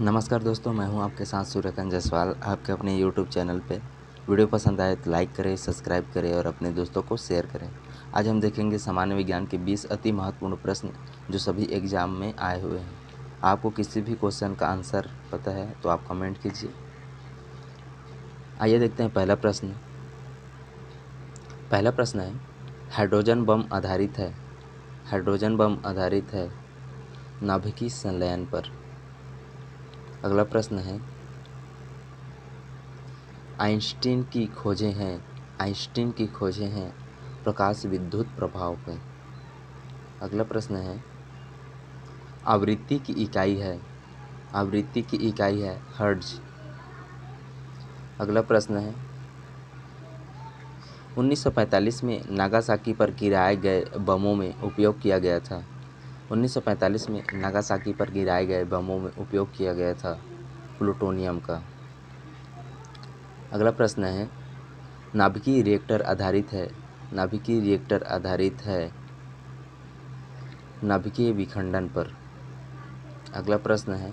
नमस्कार दोस्तों, मैं हूं आपके साथ सूर्यकांत जायसवाल आपके अपने यूट्यूब चैनल पे। वीडियो पसंद आए तो लाइक करें, सब्सक्राइब करें और अपने दोस्तों को शेयर करें। आज हम देखेंगे सामान्य विज्ञान के 20 अति महत्वपूर्ण प्रश्न जो सभी एग्जाम में आए हुए हैं। आपको किसी भी क्वेश्चन का आंसर पता है तो आप कमेंट कीजिए। आइए देखते हैं पहला प्रश्न। पहला प्रश्न है, हाइड्रोजन बम आधारित है। हाइड्रोजन बम आधारित है नाभिकीय संलयन पर। अगला प्रश्न है, आइंस्टीन की खोजें हैं प्रकाश विद्युत प्रभाव पे। अगला प्रश्न है, आवृत्ति की इकाई है हर्ट्ज। अगला प्रश्न है, 1945 में नागासाकी पर गिराए गए बमों में उपयोग किया गया था। 1945 में नागासाकी पर गिराए गए बमों में उपयोग किया गया था प्लूटोनियम का। अगला प्रश्न है, नाभिकीय रिएक्टर आधारित है नाभिकीय विखंडन पर। अगला प्रश्न है,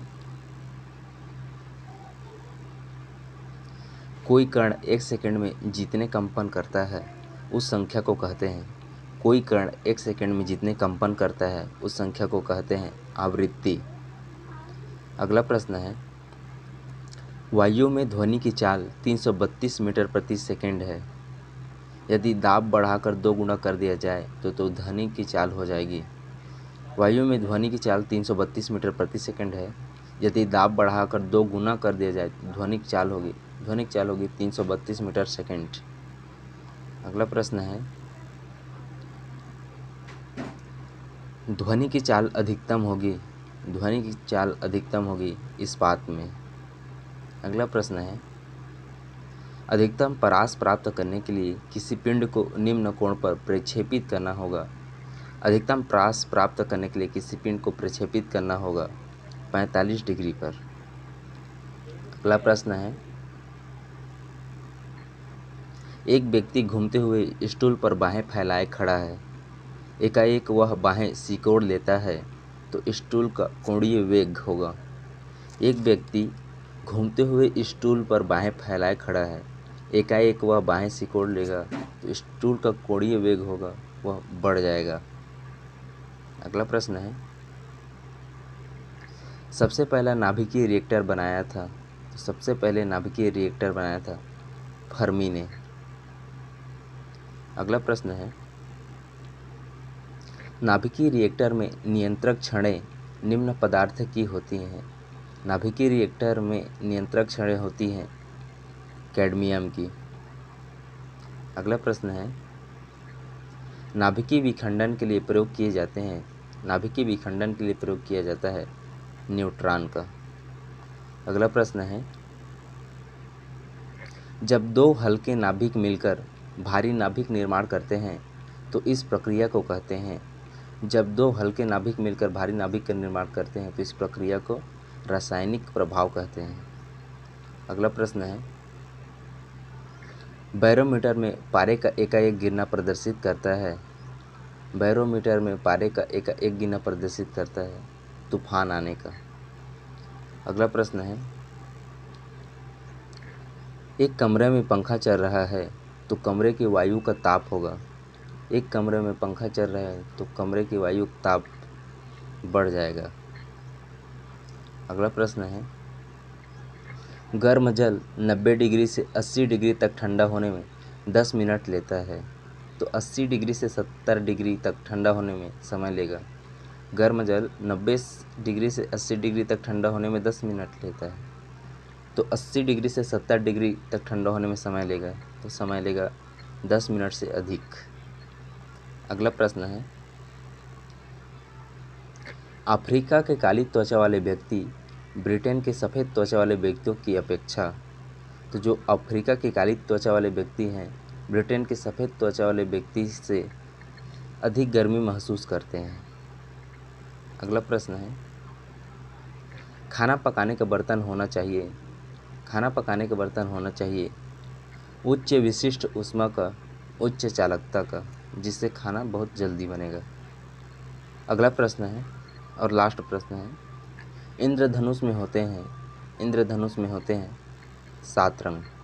कोई कण 1 सेकंड में जितने कंपन करता है उस संख्या को कहते हैं। कोई कण 1 सेकंड में जितने कंपन करता है उस संख्या को कहते हैं आवृत्ति। अगला प्रश्न है, वायु में ध्वनि की चाल 332 मीटर प्रति सेकंड है। यदि दाब बढ़ाकर 2 गुना कर दिया जाए तो ध्वनि की चाल हो जाएगी। वायु में ध्वनि की चाल 332 मीटर प्रति सेकंड है। यदि दाब बढ़ाकर 2 गुना कर दिया जाए तो ध्वनिक चाल होगी 332 मीटर सेकंड। अगला प्रश्न है, ध्वनि की चाल अधिकतम होगी इस्पात में। अगला प्रश्न है, अधिकतम परास प्राप्त करने के लिए किसी पिंड को निम्न कोण पर प्रक्षेपित करना होगा। अधिकतम परास प्राप्त करने के लिए किसी पिंड को प्रक्षेपित करना होगा 45 डिग्री पर। अगला प्रश्न है, एक व्यक्ति घूमते हुए स्टूल पर बाहें फैलाए खड़ा है। एकाएक वह बाहें सिकोड़ लेता है तो स्टूल का कोणीय वेग होगा। एक व्यक्ति घूमते हुए स्टूल पर बाहें फैलाए खड़ा है। एकाएक वह बाहें सिकोड़ लेगा तो स्टूल का कोणीय वेग होगा, वह बढ़ जाएगा। अगला प्रश्न है, सबसे पहले नाभिकीय रिएक्टर बनाया था फर्मी ने। अगला प्रश्न है, नाभिकीय रिएक्टर में नियंत्रक छड़ें निम्न पदार्थ की होती हैं। नाभिकीय रिएक्टर में नियंत्रक छड़ें होती हैं कैडमियम की। अगला प्रश्न है, नाभिकीय विखंडन के लिए प्रयोग किया जाता है न्यूट्रॉन का। अगला प्रश्न है, जब 2 हल्के नाभिक मिलकर भारी नाभिक निर्माण करते हैं तो इस प्रक्रिया को कहते हैं। जब 2 हल्के नाभिक मिलकर भारी नाभिक का निर्माण करते हैं तो इस प्रक्रिया को रासायनिक प्रभाव कहते हैं। अगला प्रश्न है, बैरोमीटर में पारे का एकाएक गिरना प्रदर्शित करता है तूफान आने का। अगला प्रश्न है, एक कमरे में पंखा चल रहा है तो कमरे की वायु का ताप होगा। एक कमरे में पंखा चल रहा है तो कमरे की वायु का ताप बढ़ जाएगा। अगला प्रश्न है, गर्म जल 90 डिग्री से 80 डिग्री तक ठंडा होने में 10 मिनट लेता है तो 80 डिग्री से 70 डिग्री तक ठंडा होने में समय लेगा। गर्म जल 90 डिग्री से 80 डिग्री तक ठंडा होने में 10 मिनट लेता है तो 80 डिग्री से 70 डिग्री तक ठंडा होने में समय लेगा 10 मिनट से अधिक। अगला प्रश्न है, अफ्रीका के काली त्वचा वाले व्यक्ति ब्रिटेन के सफ़ेद त्वचा वाले व्यक्तियों की अपेक्षा, तो जो अफ्रीका के काली त्वचा वाले व्यक्ति हैं ब्रिटेन के सफ़ेद त्वचा वाले व्यक्ति से अधिक गर्मी महसूस करते हैं। अगला प्रश्न है, खाना पकाने का बर्तन होना चाहिए उच्च विशिष्ट ऊष्मा का, उच्च चालकता का, जिससे खाना बहुत जल्दी बनेगा। अगला प्रश्न है और लास्ट प्रश्न है, इंद्रधनुष में होते हैं 7 रंग।